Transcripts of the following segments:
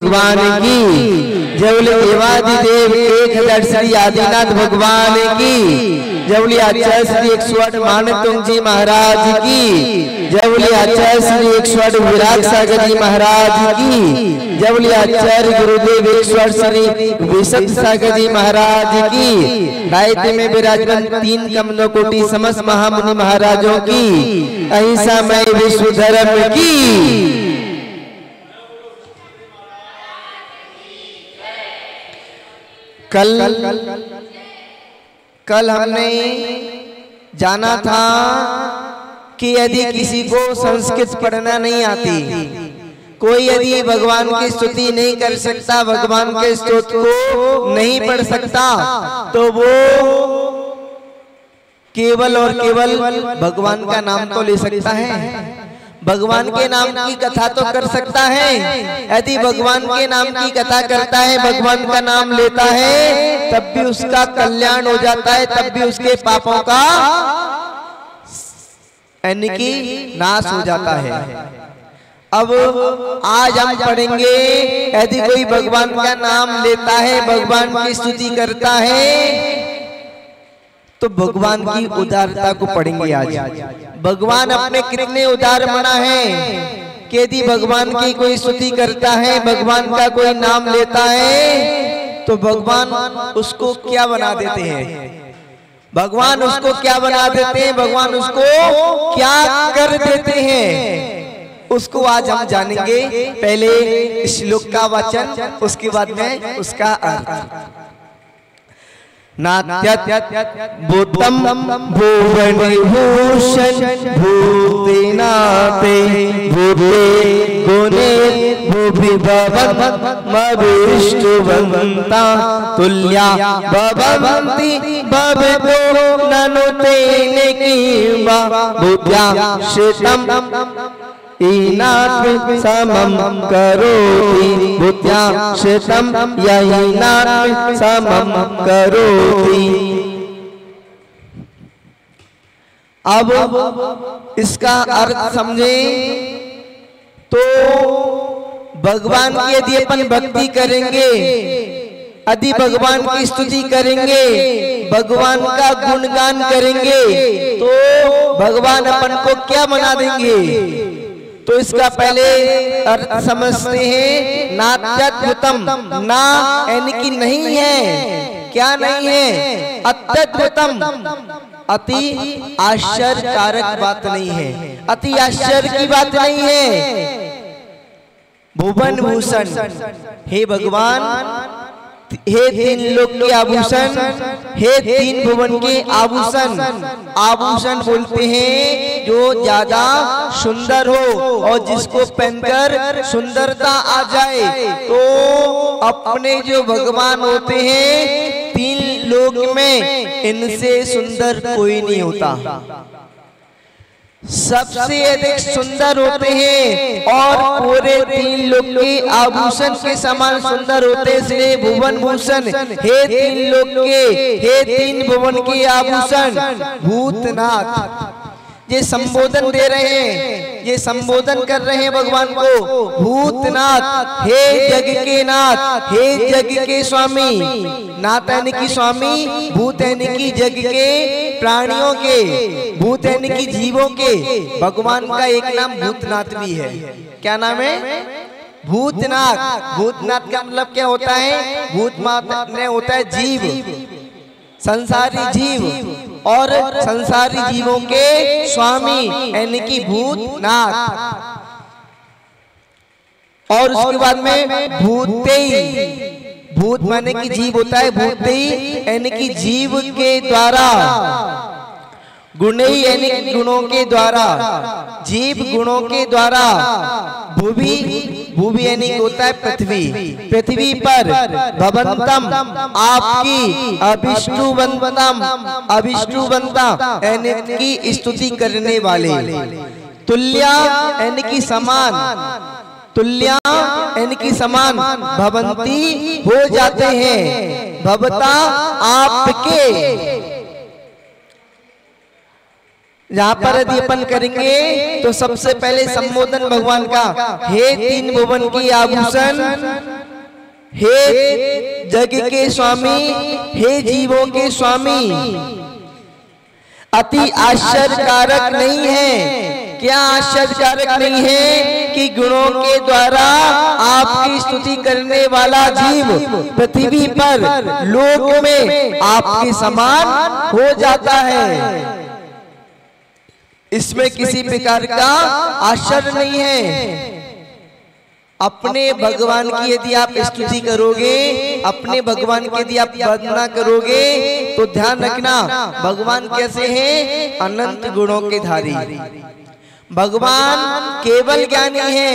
भगवान की जवली देवादिदेव एक हजार श्री आदिनाथ भगवान की जवली आचार्य श्री 108 मानतुंग जी महाराज की जवली आचार्य श्री 108 विराट सागर जी महाराज की जवली आचार्य गुरुदेव 108 श्री विशद सागर जी महाराज की दायित्व में विराजमान 3 कमलों कोटि समस्त महामुनि महाराजों की अहिंसा मय विश्व धर्म की। कल हमने जाना था कि यदि किसी को संस्कृत पढ़ना नहीं आती, कोई यदि भगवान की स्तुति नहीं कर सकता, भगवान के स्तोत्र को नहीं पढ़ सकता, तो वो केवल और केवल भगवान का नाम तो ले सकता है, भगवान के नाम की कथा तो कर सकता है। यदि भगवान के नाम की कथा करता है, भगवान का नाम लेता है, तब भी उसका कल्याण हो जाता है, तब भी उसके पापों का यानी कि नाश हो जाता है। अब आज हम पढ़ेंगे, यदि कोई भगवान का नाम लेता है, भगवान की स्तुति करता है, तो भगवान की उदारता को पढ़ेंगे आज। भगवान अपने कितने उदार बना है कि यदि भगवान की कोई स्तुति करता है, भगवान का कोई नाम लेता है, तो भगवान उसको क्या बना देते हैं, भगवान उसको क्या बना देते हैं, भगवान उसको क्या कर देते हैं, उसको आज हम जानेंगे। पहले श्लोक का वचन, उसके बाद में उसका अर्थ। नात्यत् भूतम भुवन भूषण भूतिनाते भूते गुणे भूविभवं मविष्टुवन्ता तुल्या भवन्ति भवतो ननु तेने किंवा बुद्ध्या श्रितम् ईनात् समं करोति बुद्ध्या श्रितं यहीनात् समं करोति। अब इसका अर्थ समझे तो भगवान की यदि अपन भक्ति करेंगे, यदि भगवान की स्तुति करेंगे, भगवान का गुणगान करेंगे, तो भगवान अपन को क्या बना देंगे। तो इसका पहले अर्थ समझते हैं। नात्यद्भुतम, ना यानी कि नहीं है, क्या नहीं है, अत्यद्भुतम, अति आश्चर्यकारक बात नहीं है, अति आश्चर्य की बात नहीं है। भुवन भूषण, हे भगवान, हे 3 लोक के आभूषण, हे 3 भुवन के आभूषण। आभूषण बोलते हैं जो ज्यादा सुंदर हो और जिसको पहनकर सुंदरता आ जाए। तो अपने जो भगवान होते हैं 3 लोक में, इनसे सुंदर कोई नहीं होता, सबसे अधिक सुंदर होते हैं और पूरे 3 लोक के आभूषण के समान सुंदर होते हैं, इसलिए भुवन भूषण, हे 3 लोक के, हे 3 भुवन के आभूषण। भूतनाथ, ये संबोधन दे रहे हैं, ये संबोधन कर रहे हैं भगवान को। भूतनाथ, हे जग के नाथ, हे जग के स्वामी। नाथ यानी कि स्वामी, भूत यानी कि जग के प्राणियों के, भूत यानी कि जीवों के। भगवान का एक नाम भूतनाथ भी है। क्या नाम है? भूतनाथ। भूतनाथ का मतलब क्या होता है? भूतनाथ ने होता है जीव, संसारी जीव, और संसारी जीवों के स्वामी यानी कि भूतनाथ। और उसके बाद में भूतेई, भूत माने कि जीव होता है, भूतेई यानी कि जीव के द्वारा, गुणेई यानी कि गुणों के द्वारा, जीव गुणों के द्वारा। भूवि, भूवि यानी कि होता है पृथ्वी, पृथ्वी पर भवंतम, आपकी, अभिष्टुवंतम, अभिष्टुवंता यानी कि स्तुति करने वाले। तुल्या यानी कि समान, तुल्या यानी कि समान, भवंती हो जाते हैं, भवता आपके, यहाँ पर यदि अपन करेंगे तो सबसे पहले संबोधन भगवान का, हे तीन भुवन की आभूषण, हे जग के स्वामी, हे जीवों के स्वामी। अति आश्चर्यकारक नहीं है, क्या आश्चर्यकारक नहीं है कि गुणों के द्वारा आपकी स्तुति करने वाला जीव पृथ्वी पर लोक में आपके समान हो जाता है। इसमें किसी प्रकार का आश्चर्य नहीं है। अपने भगवान की यदि आप स्तुति करोगे, अपने भगवान की यदि आप वंदना करोगे तो ध्यान रखना भगवान कैसे हैं, अनंत गुणों के धारी। भगवान केवल ज्ञानी है,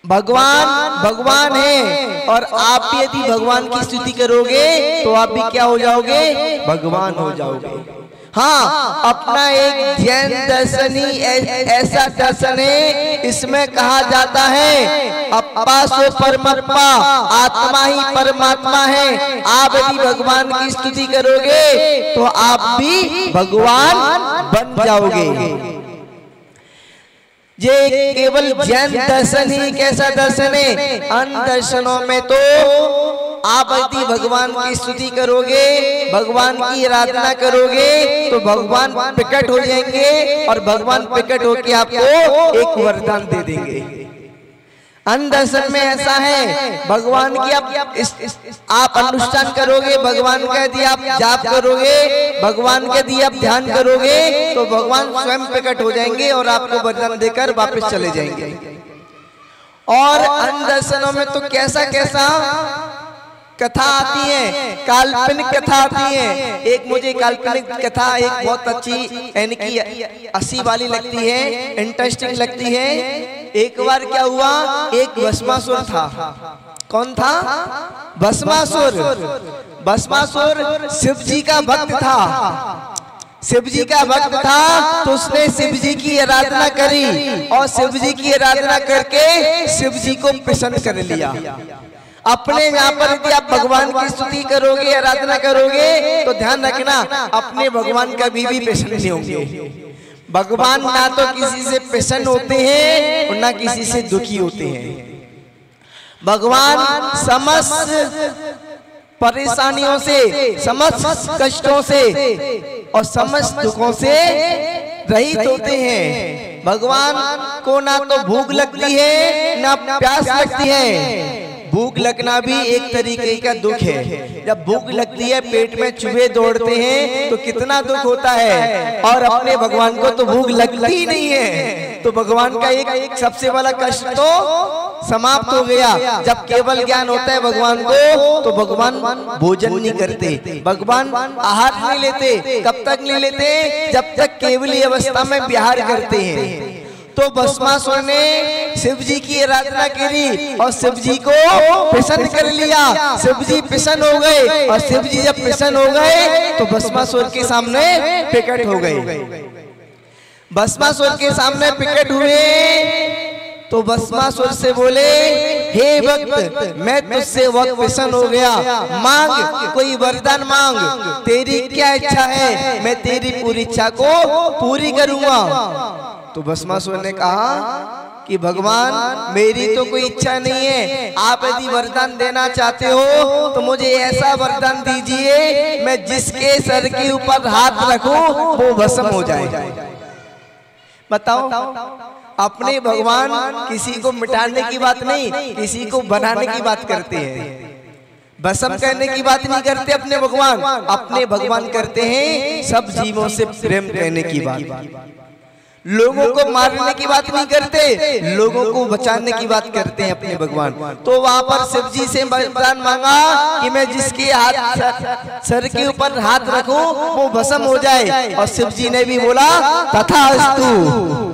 भगवान है। और आप यदि भगवान की स्तुति करोगे तो आप भी क्या हो जाओगे, भगवान हो जाओगे। हाँ, अपना एक जैन दर्शन ही ऐसा दर्शन है, इसमें कहा जाता है अप्पा सो परमात्मा, आत्मा ही परमात्मा है। आप यदि भगवान की स्तुति करोगे तो आप भी भगवान बन जाओगे। ये केवल जैन दर्शन ही कैसा दर्शन है, अन्य दर्शनों में तो आप यदि भगवान की स्तुति करोगे, भगवान की आराधना करोगे तो भगवान प्रकट हो जाएंगे और भगवान प्रकट होकर आपको एक वरदान दे देंगे। अन्य दर्शन में ऐसा है, भगवान की आप अनुष्ठान करोगे, भगवान का यदि आप जाप करोगे, भगवान का यदि आप ध्यान करोगे तो भगवान स्वयं प्रकट हो जाएंगे और आपको वरदान देकर वापस चले जाएंगे। और अन्य दर्शनों में तो कैसा कैसा कथा आती है, काल्पनिक कथा आती है। एक मुझे काल्पनिक कथा एक बहुत अच्छी यानी कि हंसी वाली लगती है, इंटरेस्टिंग लगती है। एक बार क्या हुआ, एक भस्मासुर था। कौन था, भस्मासुर। भस्मासुर शिव जी का भक्त था, शिव जी का भक्त था। तो उसने शिव जी की आराधना करी और शिव जी की आराधना करके शिव जी को प्रसन्न कर लिया। अपने यहाँ पर यदि आप भगवान की स्तुति करोगे, आराधना करोगे तो ध्यान रखना अपने भगवान कभी भी प्रसन्न नहीं होंगे। भगवान ना तो किसी से प्रसन्न होते हैं और ना किसी से दुखी होते हैं। भगवान समस्त परेशानियों से, समस्त कष्टों से और समस्त दुखों से रहित होते हैं। भगवान को ना तो भूख लगती है ना प्यास लगती है। भूख लगना भी एक तरीके का दुख है। जब भूख लगती है, पेट में चूहे दौड़ते हैं तो कितना दुख होता है। और अपने भगवान को तो भूख लगती ही नहीं है, तो भगवान का एक सबसे बड़ा कष्ट तो समाप्त हो गया। जब केवल ज्ञान होता है भगवान को तो भगवान भोजन नहीं करते, भगवान आहार नहीं लेते। कब तक नहीं लेते, जब तक केवली अवस्था में विहार करते हैं। तो भस्मासुर ने शिव जी की आराधना करी और शिव जी को प्रसन्न कर लिया। शिव जी प्रसन्न हो गए और शिव जी जब प्रसन्न हो गए तो भस्मासुर के सामने प्रकट हो गए। भस्मासुर के सामने प्रकट हुए तो भस्मासुर से बोले, हे भक्त, मैं तुझसे बहुत प्रसन्न हो गया, मांग कोई वरदान मांग, तेरी क्या इच्छा है, मैं तेरी पूरी इच्छा को पूरी करूंगा। तो भस्मासुर ने कहा कि भगवान मेरी तो कोई इच्छा नहीं है, आप यदि वरदान देना चाहते हो तो मुझे ऐसा वरदान दीजिए मैं जिसके सर के ऊपर हाथ रखूं वो भस्म हो जाए। बताओ, अपने भगवान किसी को मिटाने की बात नहीं, किसी को बनाने की बात करते हैं। भस्म करने की बात नहीं करते अपने भगवान, अपने भगवान करते हैं सब जीवों से प्रेम करने की बात। लोगों को मारने की बात नहीं करते, लोगों को बचाने की बात करते हैं अपने भगवान। तो वहां पर शिव जी से वरदान मांगा कि मैं जिसके हाथ सर के ऊपर हाथ रखूं वो भस्म हो जाए। और शिव जी ने भी बोला तथास्तु।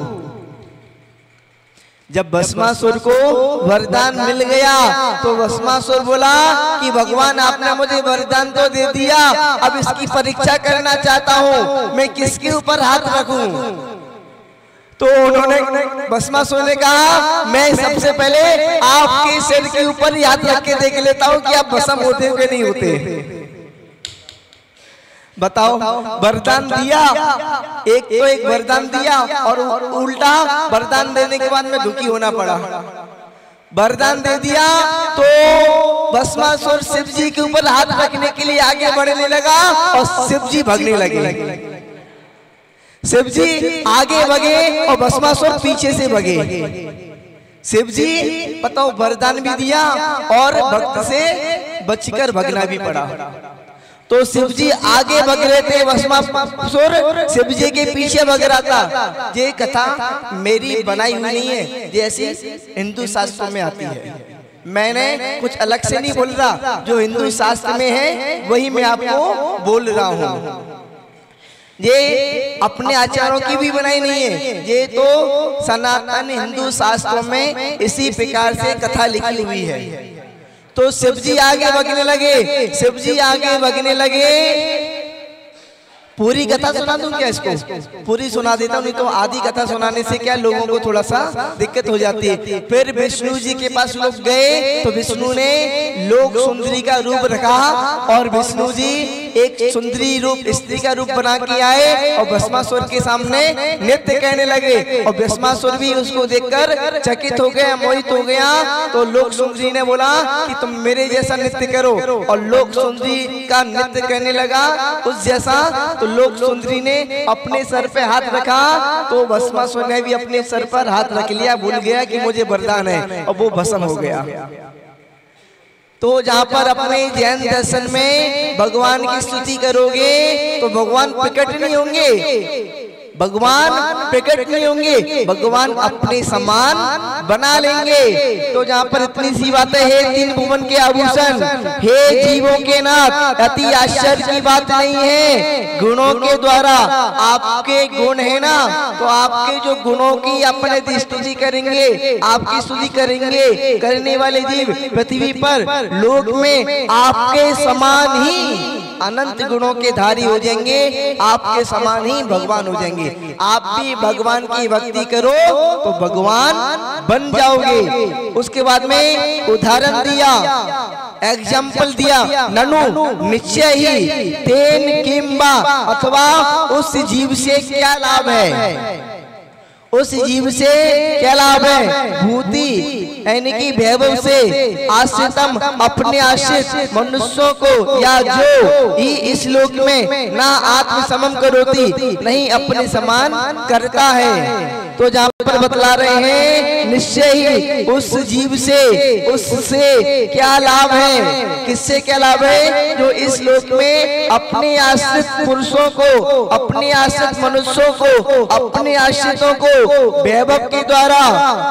जब भस्मासुर को वरदान मिल गया तो भस्मासुर बोला कि भगवान आपने मुझे वरदान तो दे दिया, अब इसकी परीक्षा करना चाहता हूँ, मैं किसके ऊपर हाथ रखूं। तो उन्होंने भस्मासुर ने कहा, मैं सबसे पहले आपके सिर के ऊपर हाथ रख के देख लेता हूं कि आप भस्म होते हो कि नहीं होते। बताओ, वरदान दिया, एक तो एक वरदान दिया और उल्टा वरदान देने के बाद में दुखी होना पड़ा। वरदान दे दिया तो भस्मासुर शिव जी के ऊपर हाथ रखने के लिए आगे बढ़ने लगा और शिव जी भागने लगे। शिव जी आगे भगे और भस्मासुर पीछे से भगे। शिव जी बताओ वरदान भी दिया और भक्त से बचकर भगना भी पड़ा। तो शिव जी आगे भग रहे थे, भस्मासुर शिव जी के पीछे भग रहा था। ये कथा मेरी बनाई हुई नहीं है, जैसी हिंदू शास्त्रों में आती है। मैंने कुछ अलग से नहीं बोल रहा, जो हिंदू शास्त्र में है वही मैं आपको बोल रहा हूँ। ये अपने आचारों की भी बनाई नहीं है, ये तो सनातन हिंदू शास्त्रों में इसी प्रकार से कथा लिखी हुई है। तो शिव जी आगे भगने लगे, शिव जी आगे भगने लगे। पूरी कथा सुना दूं क्या इसको? पूरी सुना देता हूं, नहीं तो आधी कथा सुनाने से क्या लोगों को थोड़ा सा दिक्कत हो जाती है। फिर विष्णु जी के पास लोग गए तो विष्णु ने लोक सुंदरी का रूप रखा और विष्णु जी एक सुंदरी रूप स्त्री का रूप बना के आए और भस्मासुर के सामने नृत्य कहने लगे। और भस्मासुर भी उसको देखकर चकित हो गया, मोहित हो गया। तो लोक सुंदरी ने बोला कि तुम मेरे जैसा नृत्य करो, और लोक सुंदरी का नृत्य करने लगा उस जैसा। तो लोक सुंदरी ने अपने सर पे हाथ रखा, तो भस्मासुर ने भी अपने सर पर हाथ रख लिया, भूल गया कि मुझे वरदान है, और वो भस्म हो गया। तो जहाँ पर अपने जैन दर्शन में भगवान की स्तुति करोगे तो भगवान प्रकट नहीं होंगे, भगवान प्रकट नहीं होंगे, भगवान अपने समान बना लेंगे। तो जहाँ पर इतनी सी बातें हैं, तीन भुवन के आभूषण, हे जीवों के नाथ, अति आश्चर्य की बात नहीं है। गुणों के द्वारा आपके गुण है ना, तो आपके जो गुणों की अपने स्तुति करेंगे, आपकी स्तुति करेंगे करने वाले जीव पृथ्वी पर लोक में आपके समान ही अनंत गुणों के धारी हो जाएंगे, आपके समान ही भगवान हो जाएंगे। आप भी भगवान की भक्ति करो तो भगवान बन जाओगे। उसके बाद में उदाहरण दिया, एग्जाम्पल दिया, ननु निश्चय ही तेन किंबा, अथवा उस जीव से क्या लाभ है, उस जीव से क्या लाभ है। भूति यानी कि वैभव से आश्रितम, अपने आश्रित मनुष्यों को, या जो ही इस लोक में ना आत्म समम करोती, नहीं अपने समान करता है। तो जहाँ पर बतला रहे हैं निश्चय ही उस जीव से, उससे क्या लाभ है, किससे क्या लाभ है, जो इस लोक में अपने आश्रित पुरुषों को, अपने आश्रित मनुष्यों को, अपने आश्रितों को वैभव के द्वारा,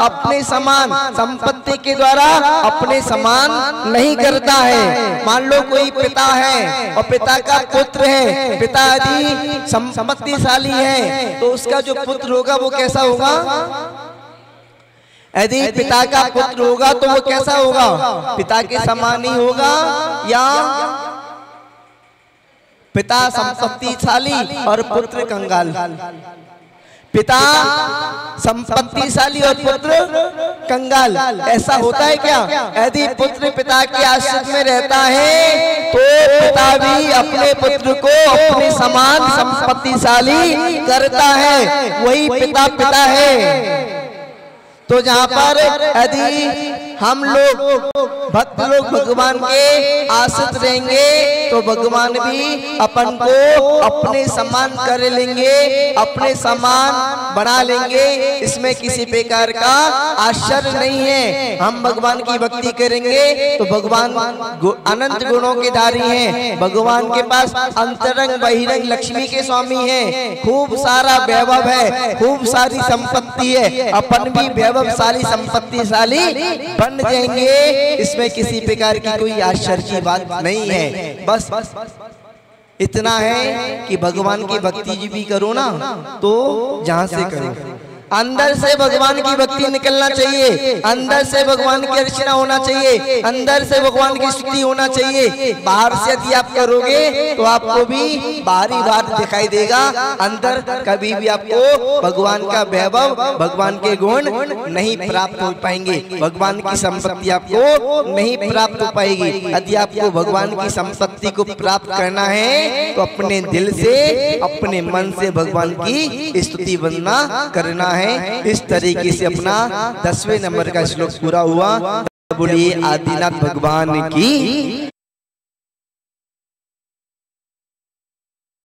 अपने समान संपत्ति के द्वारा अपने समान नहीं करता है। मान लो कोई पिता है और पिता का पुत्र है, पिता यदि संपत्तिशाली है तो उसका जो पुत्र होगा वो कैसा होगा, यदि पिता का पुत्र होगा तो वो कैसा होगा, पिता के समान ही होगा, या पिता संपत्तिशाली और पुत्र कंगाल, पिता संपत्तिशाली और पुत्र कंगाल, ऐसा होता है क्या? यदि पुत्र पिता के आश्रित में रहता है तो पिता भी अपने पुत्र को अपने समान संपत्तिशाली करता है, वही पिता पिता है। तो जहाँ पर यदि हम लोग भक्त लोग भगवान के आश्रित रहेंगे तो भगवान भी अपन को अपने समान कर लेंगे, अपने समान बना लेंगे। इसमें किसी प्रकार का आश्चर्य नहीं है। हम भगवान की भक्ति करेंगे तो भगवान अनंत गुणों के धारी हैं, भगवान के पास अंतरंग बहिरंग लक्ष्मी के स्वामी हैं, खूब सारा वैभव है, खूब सारी संपत्ति है, अपन भी वैभवशाली संपत्तिशाली बन जाएंगे। इसमें किसी प्रकार की कोई आश्चर्य की बात नहीं है। बस इतना है कि भगवान की भक्ति भी करो ना तो जहां से करो। अंदर से भगवान की भक्ति निकलना चाहिए, अंदर से भगवान की अर्चना होना चाहिए, अंदर से भगवान की स्तुति होना चाहिए। बाहर से यदि आप करोगे तो आपको भी बाहरी बात दिखाई देगा, अंदर कभी भी आपको भगवान का वैभव, भगवान के गुण नहीं प्राप्त हो पाएंगे, भगवान की संपत्ति आपको नहीं प्राप्त हो पाएगी। यदि आपको भगवान की संपत्ति को प्राप्त करना है तो अपने दिल से, अपने मन से भगवान की स्तुति वंदना करना है। इस तरीके से अपना 10वें नंबर का श्लोक पूरा हुआ। बोलिए आदिनाथ भगवान की।